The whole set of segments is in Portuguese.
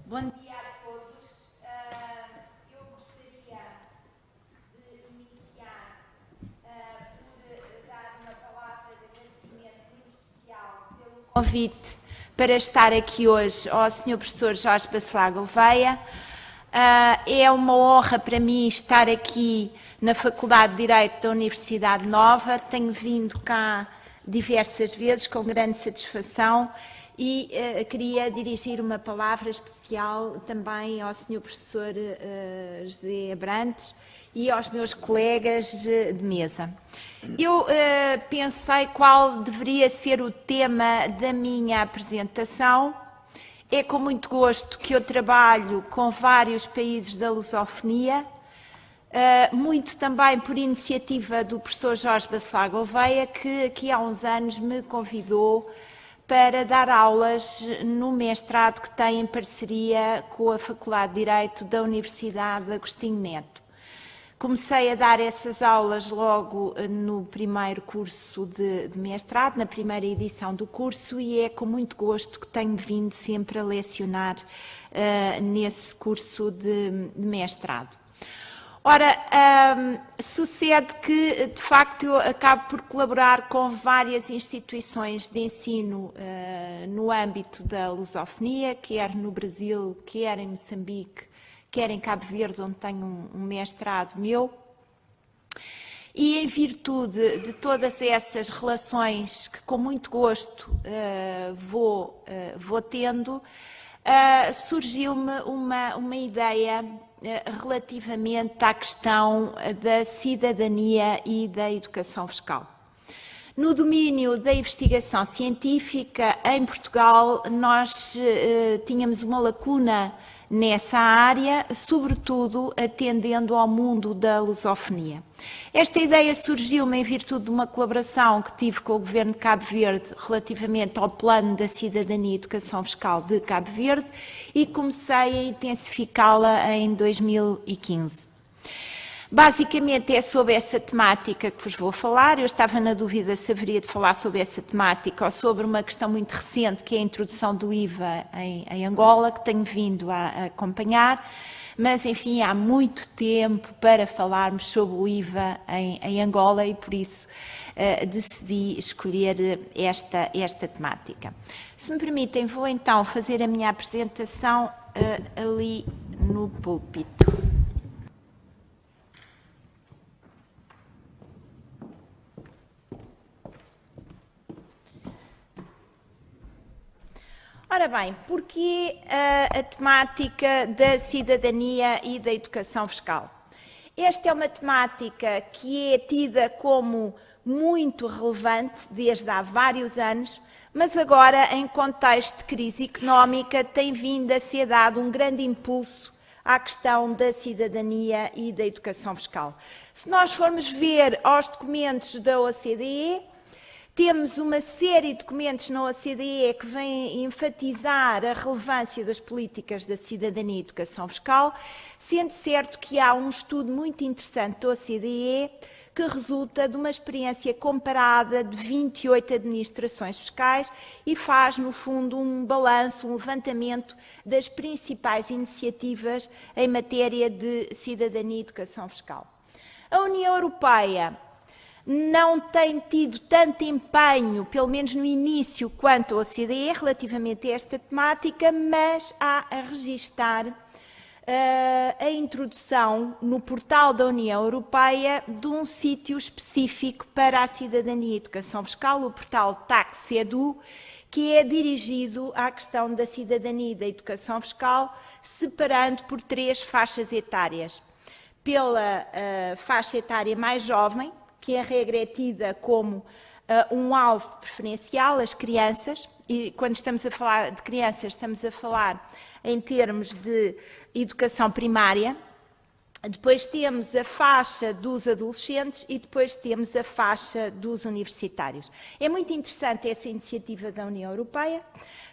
Bom dia a todos. Eu gostaria de iniciar por dar uma palavra de agradecimento muito especial pelo convite para estar aqui hoje ao Sr. Professor Jorge Bacelar Gouveia. É uma honra para mim estar aqui na Faculdade de Direito da Universidade Nova. Tenho vindo cá diversas vezes com grande satisfação e queria dirigir uma palavra especial também ao Sr. Professor José Abrantes e aos meus colegas de mesa. Eu pensei qual deveria ser o tema da minha apresentação. É com muito gosto que eu trabalho com vários países da lusofonia, muito também por iniciativa do professor Jorge Bacelar Gouveia, que aqui há uns anos me convidou para dar aulas no mestrado que tem em parceria com a Faculdade de Direito da Universidade Agostinho Neto. Comecei a dar essas aulas logo no primeiro curso de mestrado, na primeira edição do curso, e é com muito gosto que tenho vindo sempre a lecionar nesse curso de mestrado. Ora, sucede que, de facto, eu acabo por colaborar com várias instituições de ensino no âmbito da lusofonia, quer no Brasil, quer em Moçambique, quer em Cabo Verde, onde tenho um mestrado meu. E em virtude de todas essas relações que com muito gosto vou tendo, surgiu-me uma ideia relativamente à questão da cidadania e da educação fiscal. No domínio da investigação científica, em Portugal, nós tínhamos uma lacuna nessa área, sobretudo atendendo ao mundo da lusofonia. Esta ideia surgiu-me em virtude de uma colaboração que tive com o Governo de Cabo Verde relativamente ao Plano da Cidadania e Educação Fiscal de Cabo Verde e comecei a intensificá-la em 2015. Basicamente é sobre essa temática que vos vou falar. Eu estava na dúvida se haveria de falar sobre essa temática ou sobre uma questão muito recente, que é a introdução do IVA em Angola, que tenho vindo a acompanhar, mas enfim, há muito tempo para falarmos sobre o IVA em Angola e por isso decidi escolher esta temática. Se me permitem, vou então fazer a minha apresentação ali no púlpito. Ora bem, porquê a temática da cidadania e da educação fiscal? Esta é uma temática que é tida como muito relevante desde há vários anos, mas agora, em contexto de crise económica, tem vindo a ser dado um grande impulso à questão da cidadania e da educação fiscal. Se nós formos ver aos documentos da OCDE, temos uma série de documentos na OCDE que vêm enfatizar a relevância das políticas da cidadania e educação fiscal, sendo certo que há um estudo muito interessante da OCDE que resulta de uma experiência comparada de 28 administrações fiscais e faz, no fundo, um balanço, um levantamento das principais iniciativas em matéria de cidadania e educação fiscal. A União Europeia não tem tido tanto empenho, pelo menos no início, quanto a OCDE, relativamente a esta temática, mas há a registar a introdução no portal da União Europeia de um sítio específico para a cidadania e educação fiscal, o portal TaxEdu, que é dirigido à questão da cidadania e da educação fiscal, separando por 3 faixas etárias. Pela faixa etária mais jovem, que a regra é tida como um alvo preferencial, as crianças, e quando estamos a falar de crianças, estamos a falar em termos de educação primária. Depois temos a faixa dos adolescentes e depois temos a faixa dos universitários. É muito interessante essa iniciativa da União Europeia,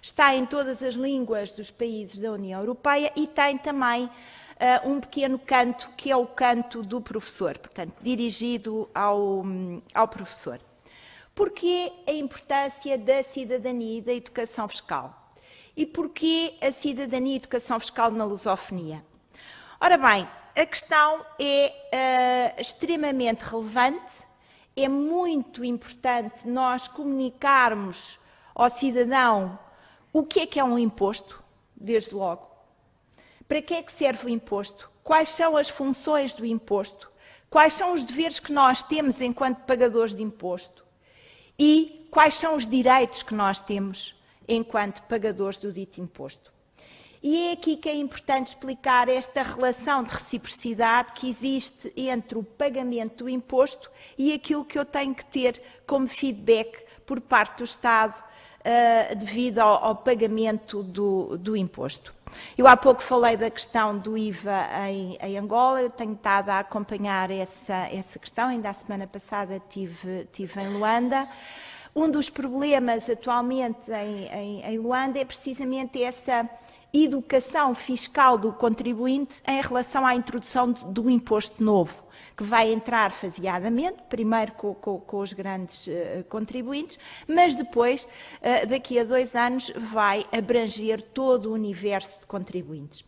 está em todas as línguas dos países da União Europeia e tem também um pequeno canto, que é o canto do professor, portanto, dirigido ao professor. Porquê a importância da cidadania e da educação fiscal? E porquê a cidadania e educação fiscal na lusofonia? Ora bem, a questão é extremamente relevante, é muito importante nós comunicarmos ao cidadão o que é um imposto, desde logo. Para que é que serve o imposto? Quais são as funções do imposto? Quais são os deveres que nós temos enquanto pagadores de imposto? E quais são os direitos que nós temos enquanto pagadores do dito imposto? E é aqui que é importante explicar esta relação de reciprocidade que existe entre o pagamento do imposto e aquilo que eu tenho que ter como feedback por parte do Estado devido ao pagamento do imposto. Eu há pouco falei da questão do IVA em Angola, eu tenho estado a acompanhar essa questão, ainda a semana passada estive em Luanda. Um dos problemas atualmente em Luanda é precisamente essa educação fiscal do contribuinte em relação à introdução do imposto novo, que vai entrar faseadamente, primeiro com os grandes contribuintes, mas depois, daqui a 2 anos, vai abranger todo o universo de contribuintes.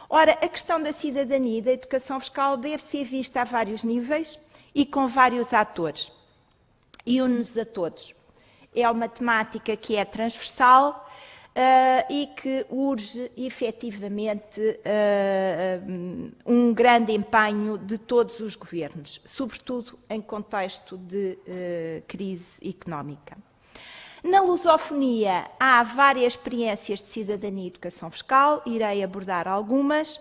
Ora, a questão da cidadania e da educação fiscal deve ser vista a vários níveis e com vários atores. E une-nos a todos. É uma temática que é transversal, e que urge efetivamente um grande empenho de todos os governos, sobretudo em contexto de crise económica. Na lusofonia há várias experiências de cidadania e educação fiscal, irei abordar algumas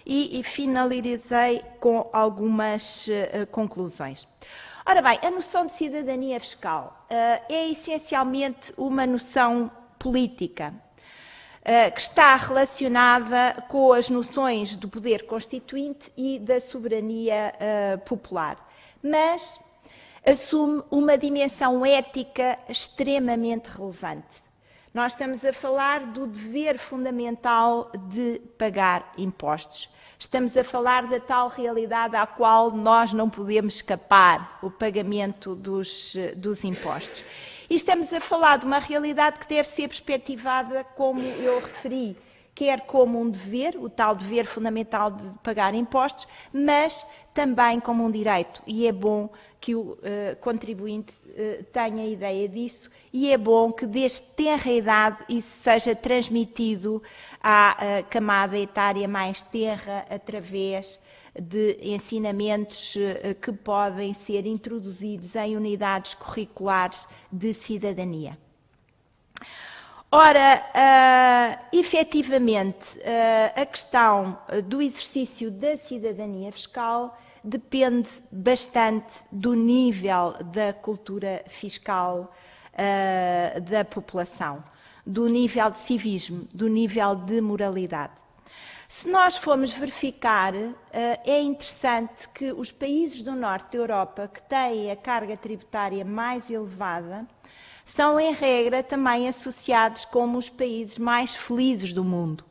e finalizei com algumas conclusões. Ora bem, a noção de cidadania fiscal é essencialmente uma noção política, que está relacionada com as noções do poder constituinte e da soberania popular, mas assume uma dimensão ética extremamente relevante. Nós estamos a falar do dever fundamental de pagar impostos. Estamos a falar da tal realidade à qual nós não podemos escapar, o pagamento dos impostos. E estamos a falar de uma realidade que deve ser perspectivada, como eu referi, quer como um dever, o tal dever fundamental de pagar impostos, mas também como um direito. E é bom que o contribuinte tenha ideia disso e é bom que desde tenra idade isso seja transmitido à camada etária mais tenra através de ensinamentos que podem ser introduzidos em unidades curriculares de cidadania. Ora, efetivamente, a questão do exercício da cidadania fiscal depende bastante do nível da cultura fiscal da população, do nível de civismo, do nível de moralidade. Se nós formos verificar, é interessante que os países do norte da Europa que têm a carga tributária mais elevada são, em regra, também associados como os países mais felizes do mundo.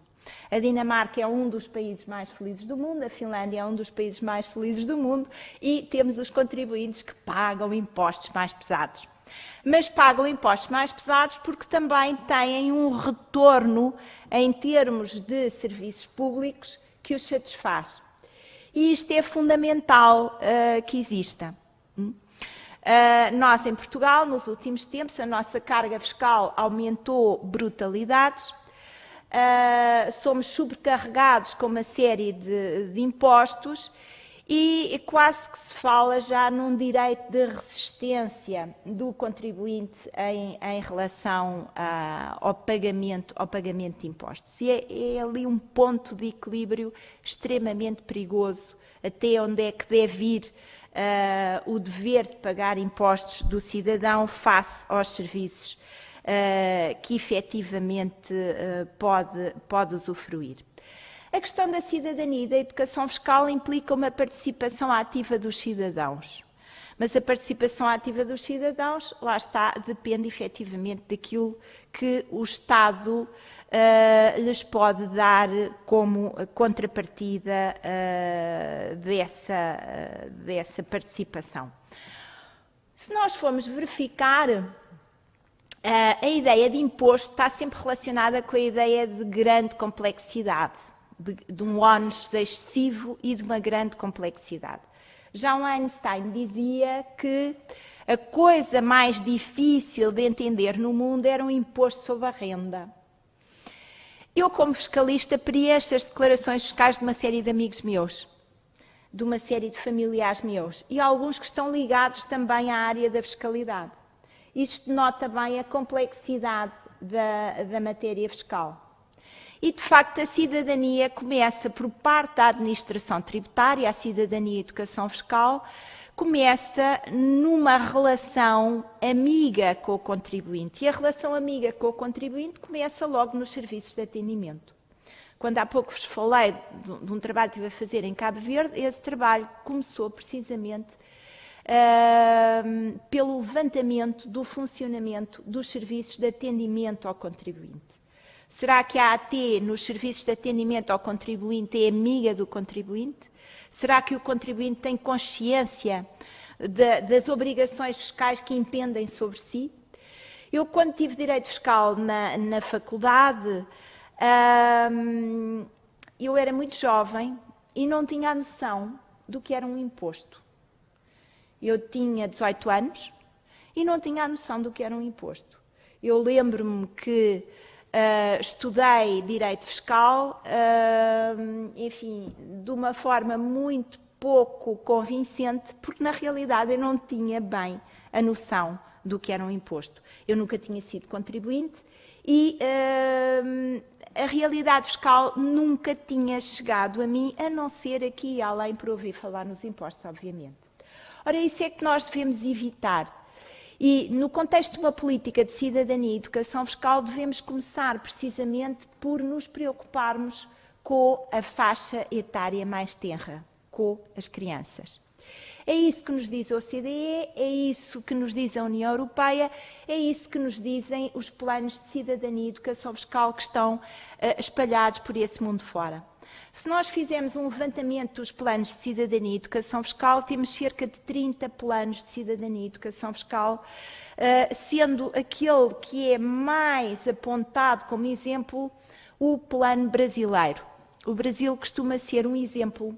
A Dinamarca é um dos países mais felizes do mundo, a Finlândia é um dos países mais felizes do mundo e temos os contribuintes que pagam impostos mais pesados. Mas pagam impostos mais pesados porque também têm um retorno em termos de serviços públicos que os satisfaz. E isto é fundamental que exista. Nós, em Portugal, nos últimos tempos, a nossa carga fiscal aumentou brutalidades, somos sobrecarregados com uma série de impostos e quase que se fala já num direito de resistência do contribuinte em relação ao pagamento de impostos. E é ali um ponto de equilíbrio extremamente perigoso, até onde é que deve ir o dever de pagar impostos do cidadão face aos serviços que efetivamente pode usufruir. A questão da cidadania e da educação fiscal implica uma participação ativa dos cidadãos. Mas a participação ativa dos cidadãos, lá está, depende efetivamente daquilo que o Estado lhes pode dar como contrapartida dessa participação. Se nós formos verificar a ideia de imposto está sempre relacionada com a ideia de grande complexidade, de um ónus excessivo e de uma grande complexidade. Já o Einstein dizia que a coisa mais difícil de entender no mundo era um imposto sobre a renda. Eu, como fiscalista, preencho as declarações fiscais de uma série de amigos meus, de uma série de familiares meus, e alguns que estão ligados também à área da fiscalidade. Isto denota bem a complexidade da matéria fiscal. E, de facto, a cidadania começa por parte da administração tributária, a cidadania e a educação fiscal, começa numa relação amiga com o contribuinte. E a relação amiga com o contribuinte começa logo nos serviços de atendimento. Quando há pouco vos falei de um trabalho que estive a fazer em Cabo Verde, esse trabalho começou precisamente pelo levantamento do funcionamento dos serviços de atendimento ao contribuinte. Será que a AT, nos serviços de atendimento ao contribuinte, é amiga do contribuinte? Será que o contribuinte tem consciência das obrigações fiscais que impendem sobre si? Eu, quando tive Direito Fiscal na faculdade, eu era muito jovem e não tinha a noção do que era um imposto. Eu tinha 18 anos e não tinha a noção do que era um imposto. Eu lembro-me que estudei Direito Fiscal, enfim, de uma forma muito pouco convincente, porque na realidade eu não tinha bem a noção do que era um imposto. Eu nunca tinha sido contribuinte e a realidade fiscal nunca tinha chegado a mim, a não ser aqui e além por ouvir falar nos impostos, obviamente. Ora, isso é que nós devemos evitar. E, no contexto de uma política de cidadania e educação fiscal, devemos começar precisamente por nos preocuparmos com a faixa etária mais tenra, com as crianças. É isso que nos diz a OCDE, é isso que nos diz a União Europeia, é isso que nos dizem os planos de cidadania e educação fiscal que estão espalhados por esse mundo fora. Se nós fizermos um levantamento dos planos de cidadania e educação fiscal, temos cerca de 30 planos de cidadania e educação fiscal, sendo aquele que é mais apontado como exemplo o plano brasileiro. O Brasil costuma ser um exemplo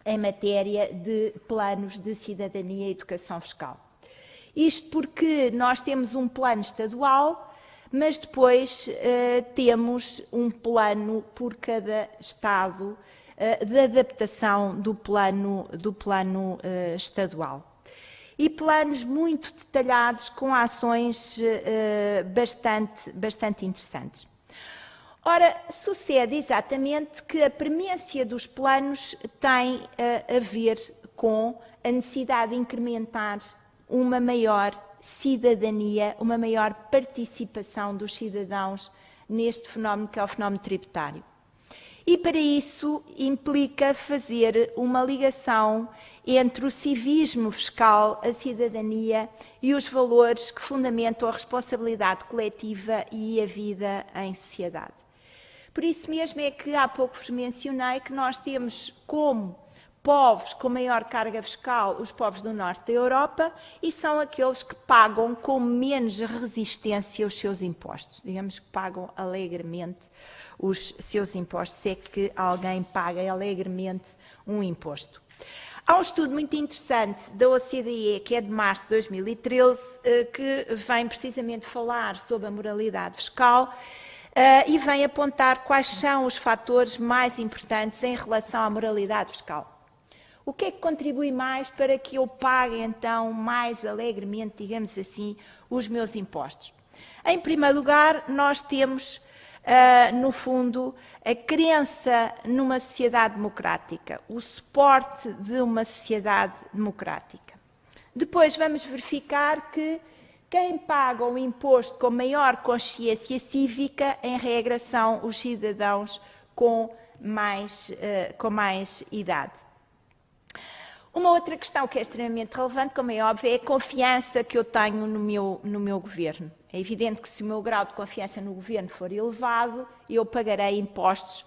em matéria de planos de cidadania e educação fiscal. Isto porque nós temos um plano estadual, mas depois temos um plano por cada Estado de adaptação do plano estadual. E planos muito detalhados com ações bastante interessantes. Ora, sucede exatamente que a premência dos planos tem a ver com a necessidade de incrementar uma maior cidadania, uma maior participação dos cidadãos neste fenómeno que é o fenómeno tributário. E para isso implica fazer uma ligação entre o civismo fiscal, a cidadania e os valores que fundamentam a responsabilidade coletiva e a vida em sociedade. Por isso mesmo é que há pouco vos mencionei que nós temos como povos com maior carga fiscal os povos do norte da Europa e são aqueles que pagam com menos resistência os seus impostos. Digamos que pagam alegremente os seus impostos, se é que alguém paga alegremente um imposto. Há um estudo muito interessante da OCDE, que é de março de 2013, que vem precisamente falar sobre a moralidade fiscal e vem apontar quais são os fatores mais importantes em relação à moralidade fiscal. O que é que contribui mais para que eu pague, então, mais alegremente, digamos assim, os meus impostos? Em primeiro lugar, nós temos, no fundo, a crença numa sociedade democrática, o suporte de uma sociedade democrática. Depois vamos verificar que quem paga o imposto com maior consciência cívica, em regra, são os cidadãos com mais idade. Uma outra questão que é extremamente relevante, como é óbvio, é a confiança que eu tenho no meu governo. É evidente que se o meu grau de confiança no governo for elevado, eu pagarei impostos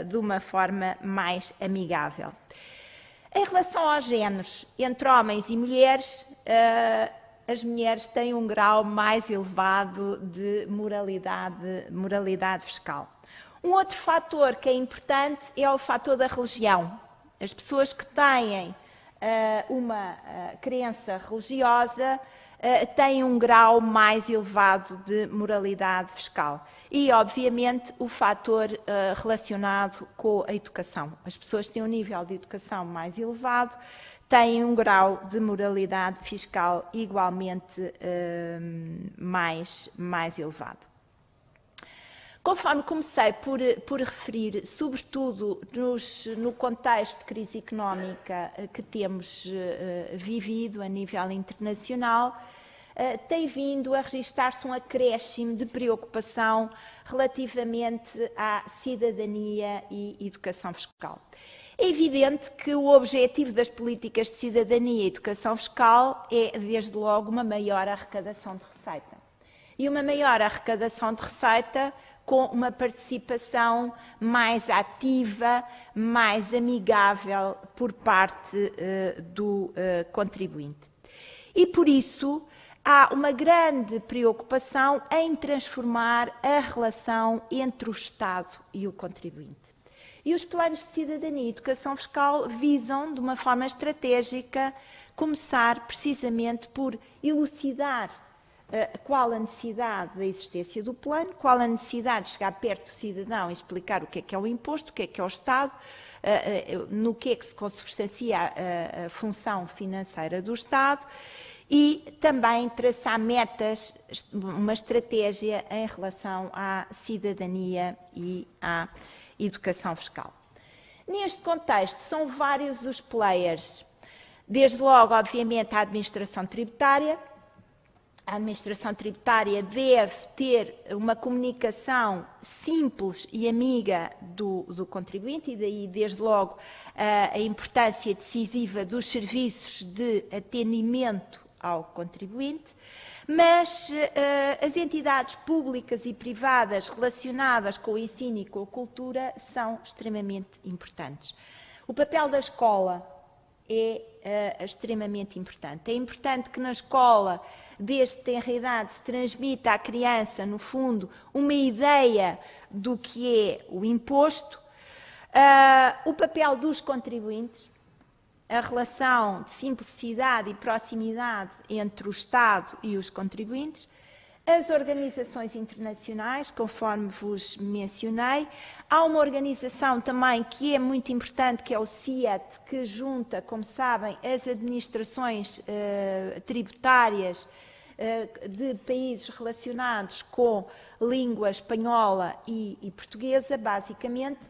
de uma forma mais amigável. Em relação aos géneros, entre homens e mulheres, as mulheres têm um grau mais elevado de moralidade fiscal. Um outro fator que é importante é o fator da religião. As pessoas que têm uma crença religiosa têm um grau mais elevado de moralidade fiscal. E, obviamente, o fator relacionado com a educação. As pessoas que têm um nível de educação mais elevado têm um grau de moralidade fiscal igualmente mais elevado. Conforme comecei por referir, sobretudo no contexto de crise económica que temos vivido a nível internacional, tem vindo a registrar-se um acréscimo de preocupação relativamente à cidadania e educação fiscal. É evidente que o objetivo das políticas de cidadania e educação fiscal é, desde logo, uma maior arrecadação de receita. E uma maior arrecadação de receita com uma participação mais ativa, mais amigável por parte do contribuinte. E, por isso, há uma grande preocupação em transformar a relação entre o Estado e o contribuinte. E os planos de cidadania e educação fiscal visam, de uma forma estratégica, começar precisamente por elucidar qual a necessidade da existência do plano, qual a necessidade de chegar perto do cidadão e explicar o que é o imposto, o que é o Estado, no que é que se consubstancia a função financeira do Estado e também traçar metas, uma estratégia em relação à cidadania e à educação fiscal. Neste contexto, são vários os players, desde logo, obviamente, a administração tributária. A administração tributária deve ter uma comunicação simples e amiga do contribuinte e daí, desde logo, a importância decisiva dos serviços de atendimento ao contribuinte, mas as entidades públicas e privadas relacionadas com o ensino e com a cultura são extremamente importantes. O papel da escola é extremamente importante. É importante que na escola, desde que tenra idade, se transmita à criança, no fundo, uma ideia do que é o imposto, o papel dos contribuintes, a relação de simplicidade e proximidade entre o Estado e os contribuintes, as organizações internacionais, conforme vos mencionei. Há uma organização também que é muito importante, que é o CIET, que junta, como sabem, as administrações tributárias de países relacionados com língua espanhola e portuguesa, basicamente.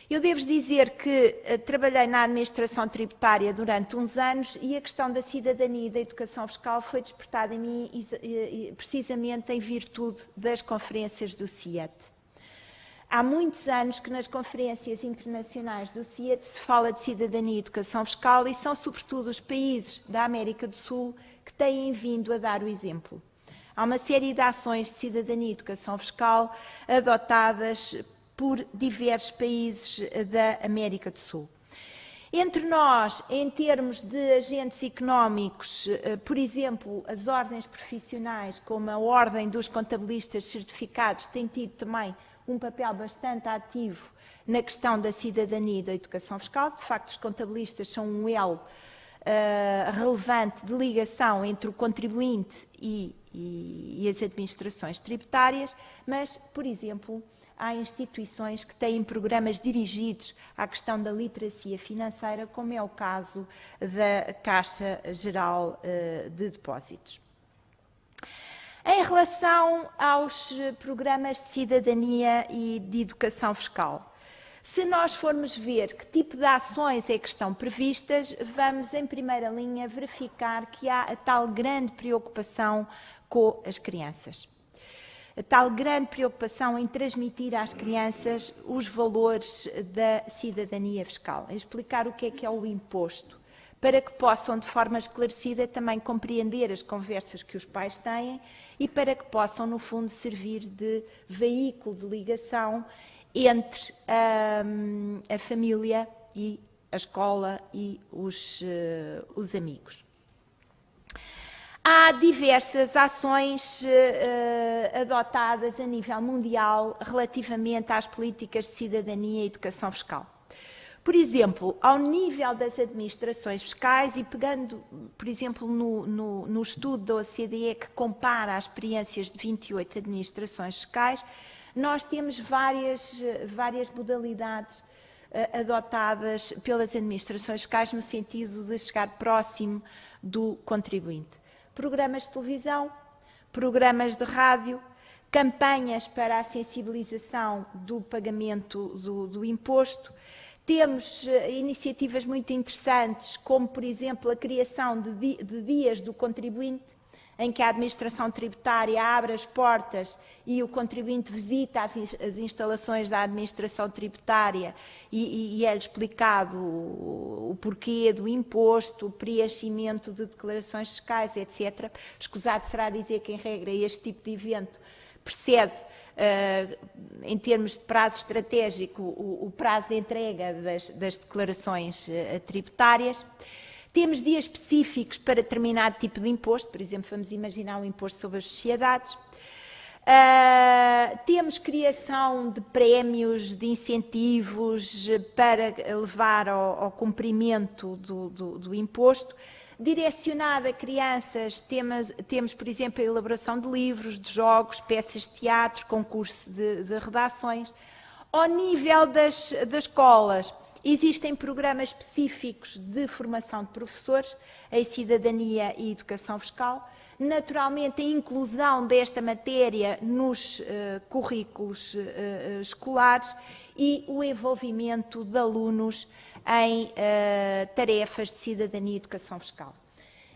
Eu devo dizer que trabalhei na administração tributária durante uns anos e a questão da cidadania e da educação fiscal foi despertada em mim precisamente em virtude das conferências do CIET. Há muitos anos que nas conferências internacionais do CIET se fala de cidadania e educação fiscal e são sobretudo os países da América do Sul que têm vindo a dar o exemplo. Há uma série de ações de cidadania e educação fiscal adotadas por diversos países da América do Sul. Entre nós, em termos de agentes económicos, por exemplo, as ordens profissionais, como a Ordem dos Contabilistas Certificados, têm tido também um papel bastante ativo na questão da cidadania e da educação fiscal. De facto, os contabilistas são um elo relevante de ligação entre o contribuinte e as administrações tributárias, mas, por exemplo, há instituições que têm programas dirigidos à questão da literacia financeira, como é o caso da Caixa Geral de Depósitos. Em relação aos programas de cidadania e de educação fiscal, se nós formos ver que tipo de ações é que estão previstas, vamos, em primeira linha, verificar que há a tal grande preocupação com as crianças. A tal grande preocupação em transmitir às crianças os valores da cidadania fiscal, em explicar o que é o imposto, para que possam, de forma esclarecida, também compreender as conversas que os pais têm e para que possam, no fundo, servir de veículo de ligação entre a família e a escola e os amigos. Há diversas ações adotadas a nível mundial relativamente às políticas de cidadania e educação fiscal. Por exemplo, ao nível das administrações fiscais, e pegando, por exemplo, no estudo da OCDE que compara as experiências de 28 administrações fiscais, nós temos várias modalidades adotadas pelas administrações fiscais no sentido de chegar próximo do contribuinte. Programas de televisão, programas de rádio, campanhas para a sensibilização do pagamento do imposto. Temos iniciativas muito interessantes, como, por exemplo, a criação de dias do contribuinte, em que a administração tributária abre as portas e o contribuinte visita as instalações da administração tributária e é-lhe explicado o porquê do imposto, o preenchimento de declarações fiscais, etc. Escusado será dizer que, em regra, este tipo de evento precede, em termos de prazo estratégico, o prazo de entrega das declarações tributárias. Temos dias específicos para determinado tipo de imposto, por exemplo, vamos imaginar um imposto sobre as sociedades. Temos criação de prémios, de incentivos para levar ao cumprimento do imposto. Direcionado a crianças, temos, por exemplo, a elaboração de livros, de jogos, peças de teatro, concurso de redações. Ao nível das escolas, existem programas específicos de formação de professores em cidadania e educação fiscal. Naturalmente, a inclusão desta matéria nos currículos escolares e o envolvimento de alunos em tarefas de cidadania e educação fiscal.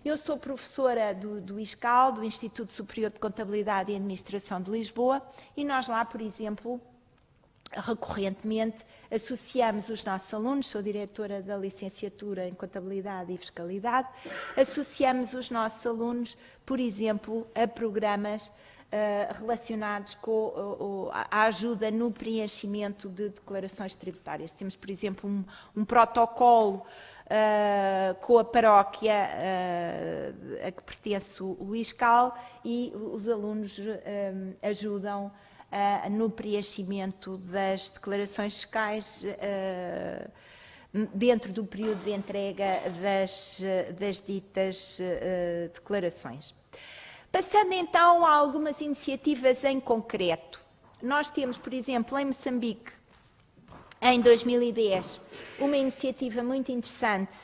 Eu sou professora do ISCAL, do Instituto Superior de Contabilidade e Administração de Lisboa, e nós lá, por exemplo, recorrentemente associamos os nossos alunos, sou diretora da licenciatura em Contabilidade e Fiscalidade, associamos os nossos alunos, por exemplo, a programas relacionados com a ajuda no preenchimento de declarações tributárias. Temos, por exemplo, um protocolo com a paróquia a que pertence o ISCAL, e os alunos ajudam no preenchimento das declarações fiscais dentro do período de entrega das ditas declarações. Passando então a algumas iniciativas em concreto. Nós temos, por exemplo, em Moçambique, em 2010, uma iniciativa muito interessante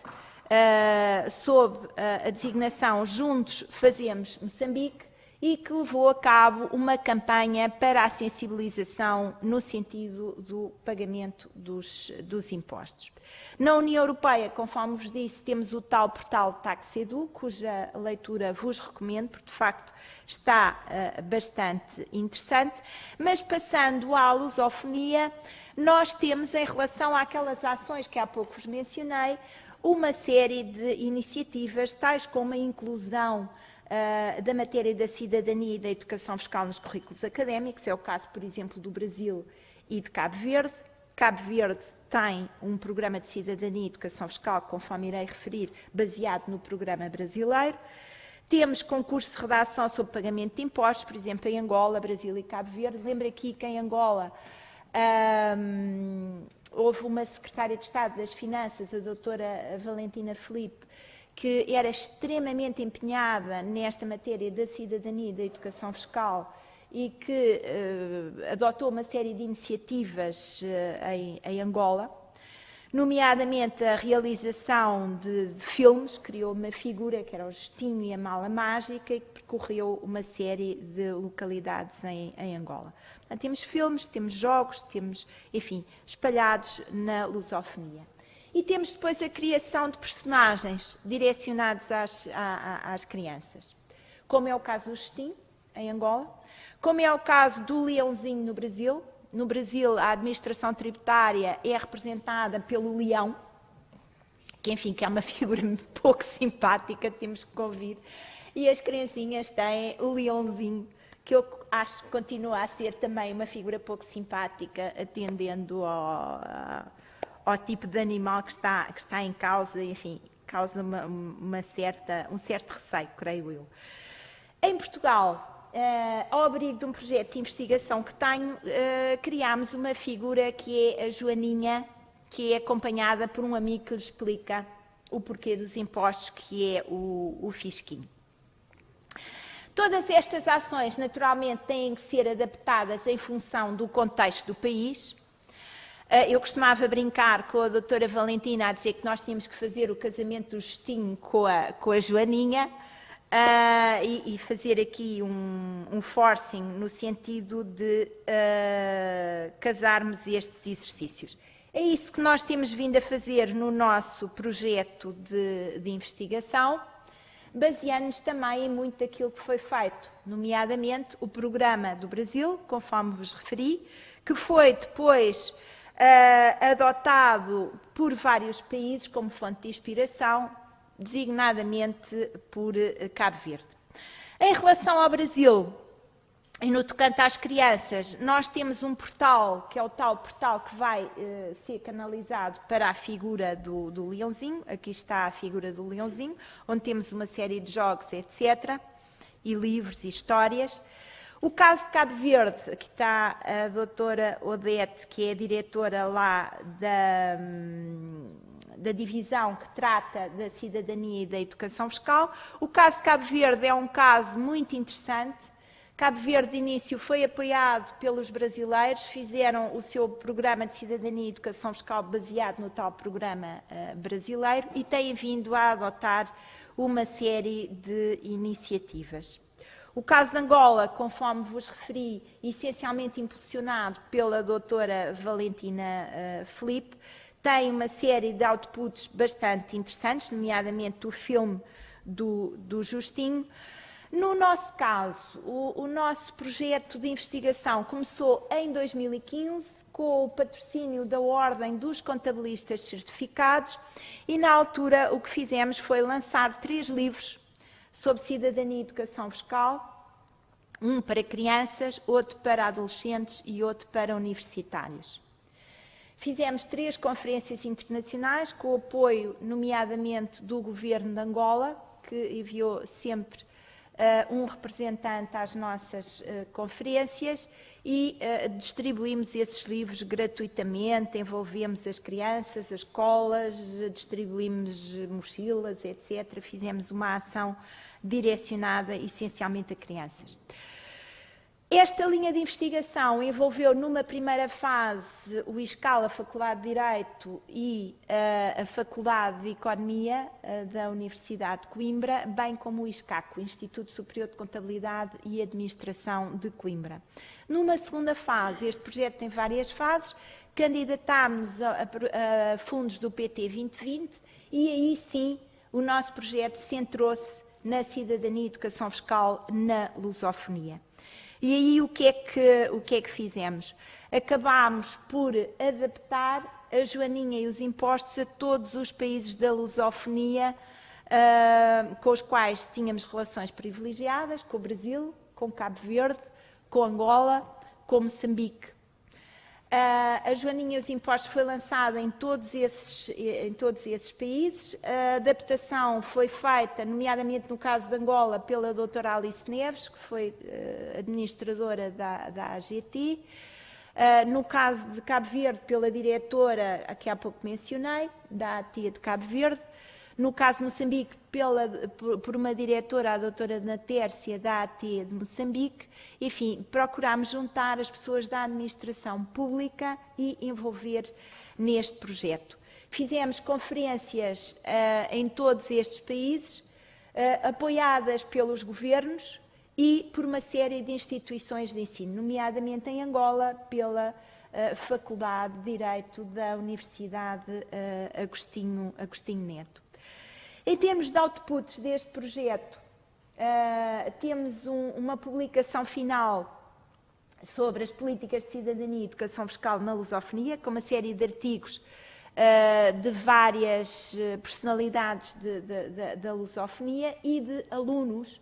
sob a designação Juntos Fazemos Moçambique, e que levou a cabo uma campanha para a sensibilização no sentido do pagamento dos impostos. Na União Europeia, conforme vos disse, temos o tal portal TaxEdu, cuja leitura vos recomendo, porque de facto está bastante interessante, mas passando à lusofonia, nós temos, em relação àquelas ações que há pouco vos mencionei, uma série de iniciativas, tais como a inclusão da matéria da cidadania e da educação fiscal nos currículos académicos. É o caso, por exemplo, do Brasil e de Cabo Verde. Cabo Verde tem um programa de cidadania e educação fiscal, conforme irei referir, baseado no programa brasileiro. Temos concursos de redação sobre pagamento de impostos, por exemplo, em Angola, Brasil e Cabo Verde. Lembro aqui que em Angola houve uma secretária de Estado das Finanças, a doutora Valentina Filipe, que era extremamente empenhada nesta matéria da cidadania e da educação fiscal e que adotou uma série de iniciativas em Angola, nomeadamente a realização de filmes. Criou uma figura que era o Justinho e a Mala Mágica, e que percorreu uma série de localidades em Angola. Portanto, temos filmes, temos jogos, temos, enfim, espalhados na lusofonia. E temos depois a criação de personagens direcionados às crianças, como é o caso do Justinho, em Angola, como é o caso do Leãozinho no Brasil. No Brasil, a administração tributária é representada pelo leão, que, enfim, que é uma figura pouco simpática, temos que convir, e as criancinhas têm o Leãozinho, que eu acho que continua a ser também uma figura pouco simpática, atendendo ao tipo de animal que está em causa, enfim, causa um certo receio, creio eu. Em Portugal, ao abrigo de um projeto de investigação que tenho, criámos uma figura que é a Joaninha, que é acompanhada por um amigo que lhe explica o porquê dos impostos, que é o fisquinho. Todas estas ações, naturalmente, têm que ser adaptadas em função do contexto do país. Eu costumava brincar com a doutora Valentina a dizer que nós tínhamos que fazer o casamento do Justinho com a Joaninha e fazer aqui um forcing no sentido de casarmos estes exercícios. É isso que nós temos vindo a fazer no nosso projeto de investigação, baseando-nos também em muito daquilo que foi feito, nomeadamente o Programa do Brasil, conforme vos referi, que foi depois adotado por vários países como fonte de inspiração, designadamente por Cabo Verde. Em relação ao Brasil, e no tocante às crianças, nós temos um portal, que é o tal portal que vai ser canalizado para a figura do leãozinho. Aqui está a figura do leãozinho, onde temos uma série de jogos, etc., e livros e histórias. O caso de Cabo Verde, aqui está a doutora Odete, que é a diretora lá da divisão que trata da cidadania e da educação fiscal. O caso de Cabo Verde é um caso muito interessante. Cabo Verde, de início, foi apoiado pelos brasileiros, fizeram o seu programa de cidadania e educação fiscal baseado no tal programa brasileiro e têm vindo a adotar uma série de iniciativas. O caso de Angola, conforme vos referi, essencialmente impulsionado pela doutora Valentina Filipe, tem uma série de outputs bastante interessantes, nomeadamente do filme do Justinho. No nosso caso, o nosso projeto de investigação começou em 2015, com o patrocínio da Ordem dos Contabilistas Certificados, e na altura o que fizemos foi lançar 3 livros sobre cidadania e educação fiscal, um para crianças, outro para adolescentes e outro para universitários. Fizemos 3 conferências internacionais, com o apoio, nomeadamente, do Governo de Angola, que enviou sempre um representante às nossas conferências, e distribuímos esses livros gratuitamente, envolvemos as crianças, as escolas, distribuímos mochilas, etc. Fizemos uma ação direcionada essencialmente a crianças. Esta linha de investigação envolveu numa primeira fase o ISCAL, a Faculdade de Direito, e a Faculdade de Economia da Universidade de Coimbra, bem como o ISCAC, o Instituto Superior de Contabilidade e Administração de Coimbra. Numa segunda fase, este projeto tem várias fases, candidatámos-nos a fundos do PT 2020 e aí sim o nosso projeto centrou-se na cidadania e educação fiscal na lusofonia. E aí o que é que fizemos? Acabámos por adaptar a Joaninha e os impostos a todos os países da lusofonia com os quais tínhamos relações privilegiadas, com o Brasil, com Cabo Verde, com Angola, com Moçambique. A Joaninha e os impostos foi lançada em todos esses países. A adaptação foi feita, nomeadamente no caso de Angola, pela doutora Alice Neves, que foi administradora da AGT. No caso de Cabo Verde, pela diretora, a que há pouco mencionei, da AT de Cabo Verde. No caso de Moçambique, por uma diretora, a doutora Ana Tércia, da AT de Moçambique. Enfim, procurámos juntar as pessoas da administração pública e envolver neste projeto. Fizemos conferências em todos estes países, apoiadas pelos governos e por uma série de instituições de ensino, nomeadamente em Angola, pela Faculdade de Direito da Universidade Agostinho Neto. Em termos de outputs deste projeto, temos uma publicação final sobre as políticas de cidadania e educação fiscal na lusofonia, com uma série de artigos de várias personalidades da lusofonia e de alunos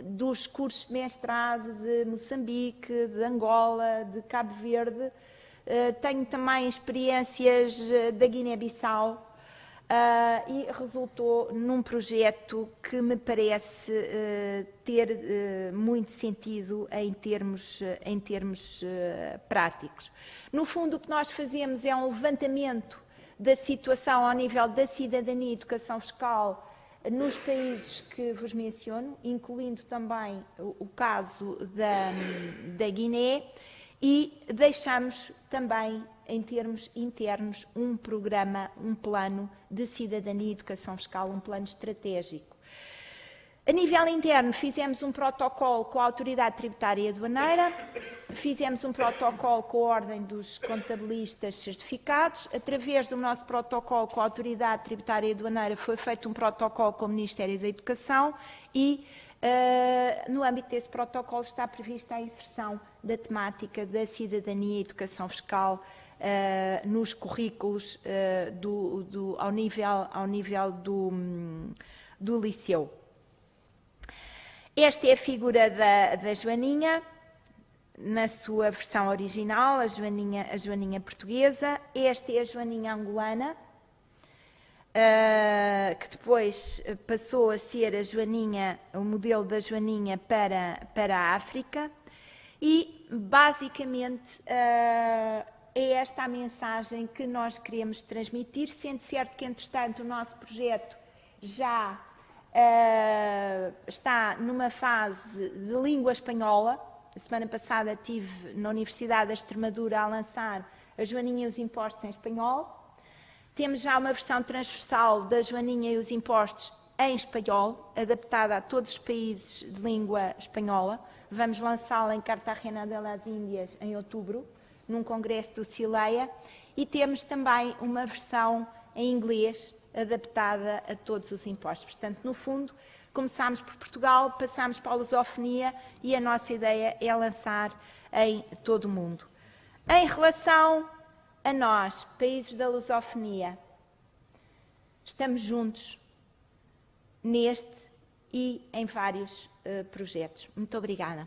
dos cursos de mestrado de Moçambique, de Angola, de Cabo Verde. Tenho também experiências da Guiné-Bissau, e resultou num projeto que me parece ter muito sentido em termos práticos. No fundo, o que nós fazemos é um levantamento da situação ao nível da cidadania e educação fiscal nos países que vos menciono, incluindo também o caso da Guiné, e deixamos também, em termos internos, um programa, um plano de cidadania e educação fiscal, um plano estratégico. A nível interno, fizemos um protocolo com a Autoridade Tributária e Aduaneira, fizemos um protocolo com a Ordem dos Contabilistas Certificados. Através do nosso protocolo com a Autoridade Tributária e Aduaneira foi feito um protocolo com o Ministério da Educação e, no âmbito desse protocolo, está prevista a inserção da temática da cidadania e educação fiscal nos currículos ao nível do liceu. Esta é a figura da Joaninha, na sua versão original, a Joaninha portuguesa. Esta é a Joaninha angolana, que depois passou a ser o modelo da Joaninha para a África. E, basicamente, é esta a mensagem que nós queremos transmitir, sendo certo que, entretanto, o nosso projeto já está numa fase de língua espanhola. A semana passada estive na Universidade da Extremadura a lançar a Joaninha e os Impostos em espanhol. Temos já uma versão transversal da Joaninha e os Impostos em espanhol, adaptada a todos os países de língua espanhola. Vamos lançá-la em Cartagena de las Índias em outubro, num congresso do CILEA. E temos também uma versão em inglês, adaptada a todos os impostos. Portanto, no fundo, começámos por Portugal, passámos para a lusofonia e a nossa ideia é lançar em todo o mundo. Em relação a nós, países da lusofonia, estamos juntos neste e em vários projetos. Muito obrigada.